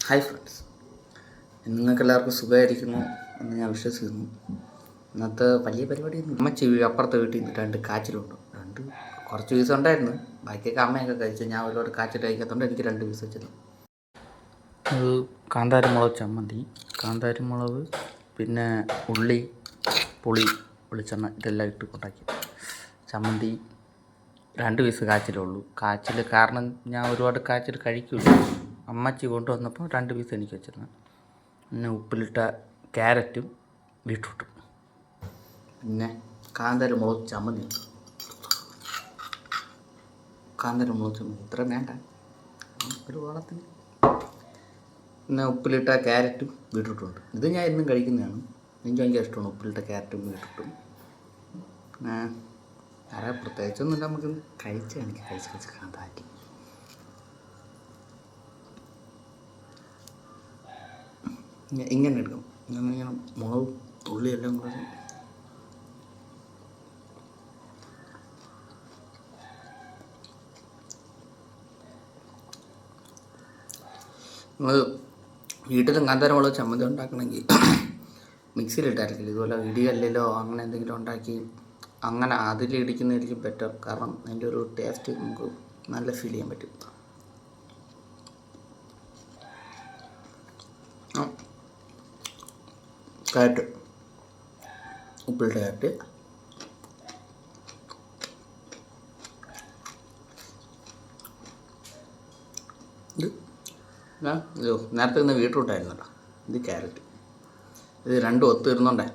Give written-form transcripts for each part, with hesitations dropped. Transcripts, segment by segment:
Hi friends, നിങ്ങൾക്കെല്ലാവർക്കും സുഖമായിരിക്കുന്നു എന്ന് ഞാൻ വിശ്വസിക്കുന്നു. ഇന്നത്തെ വലിയ പരിപാടിയൊന്നും അമ്മച്ചി അപ്പുറത്തെ വീട്ടിൽ നിന്ന് 2 കാച്ചിലുണ്ട്. കുറച്ച് പീസ് ഉണ്ടായിരുന്നു, ബാക്കിയൊക്കെ അമ്മയൊക്കെ കഴിച്ചു. ഞാൻ ഒരുപാട് കാച്ചിൽ കഴിക്കാത്തതുകൊണ്ട് എനിക്ക് 2 പീസ് വെച്ചിരുന്നു. അത് കാന്താരിമുളക് ചമ്മന്തി, കാന്താരിമുളക്, പിന്നെ ഉള്ളി, പുളി, വെളിച്ചെണ്ണ ഇതെല്ലാം ഇട്ട് ഉണ്ടാക്കി ചമ്മന്തി. 2 പീസ് കാച്ചിലേ ഉള്ളൂ. കാച്ചിൽ കാരണം ഞാൻ ഒരുപാട് കാച്ചിൽ കഴിക്കില്ല. അമ്മച്ചി കൊണ്ടുവന്നപ്പോൾ 2 പീസ് എനിക്ക് വെച്ചിരുന്നു. പിന്നെ ഉപ്പിലിട്ട ക്യാരറ്റും ബീട്രൂട്ടും, പിന്നെ കാന്താരിമുളക് ചമ്മന്തി. കാന്താരിമുളക് ചമ്മന്തി ഇത്ര വേണ്ട, ഒരു ഓളത്തിന്. പിന്നെ ഉപ്പിലിട്ട ക്യാരറ്റും ബീട്രൂട്ടും ഉണ്ട്. ഇത് ഞാൻ എന്നും കഴിക്കുന്നതാണ്, എനിക്ക് ഭയങ്കര ഇഷ്ടമാണ് ഉപ്പിലിട്ട ക്യാരറ്റും ബീട്രൂട്ടും. പിന്നെ വേറെ പ്രത്യേകിച്ചൊന്നുമില്ല, നമുക്ക് കഴിച്ച് കാന്താരി. ഇങ്ങനെ എടുക്കും, ഇങ്ങനെ മുളകും ഉള്ളിയെല്ലാം കൂടെ. നമ്മൾ വീട്ടിലും കാന്താരിമുളക് ചമ്മന്തി ഉണ്ടാക്കണമെങ്കിൽ മിക്സിയിലിട്ടായിരിക്കില്ല, ഇതുപോലെ ഇടികല്ലിലോ അങ്ങനെ എന്തെങ്കിലും ഉണ്ടാക്കി അങ്ങനെ അതിലിടിക്കുന്നതായിരിക്കും ബെറ്റർ. കാരണം അതിൻ്റെ ഒരു ടേസ്റ്റ് നമുക്ക് നല്ല ഫീൽ ചെയ്യാൻ പറ്റും. ക്യാരറ്റ്, ഉപ്പിലിട്ട ക്യാരറ്റ്, ഇത് നേരത്തെ നിന്ന് ബീട്രൂട്ടായിരുന്നല്ലോ, ഇത് ക്യാരറ്റ്. ഇത് രണ്ടും ഒത്തിരുന്നുണ്ടേ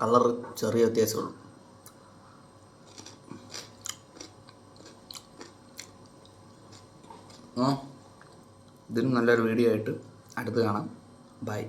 കളറ് ചെറിയ വ്യത്യാസമുള്ളൂ. ഇതിനും നല്ലൊരു വീഡിയോ ആയിട്ട് അടുത്ത് കാണാം. ബൈ.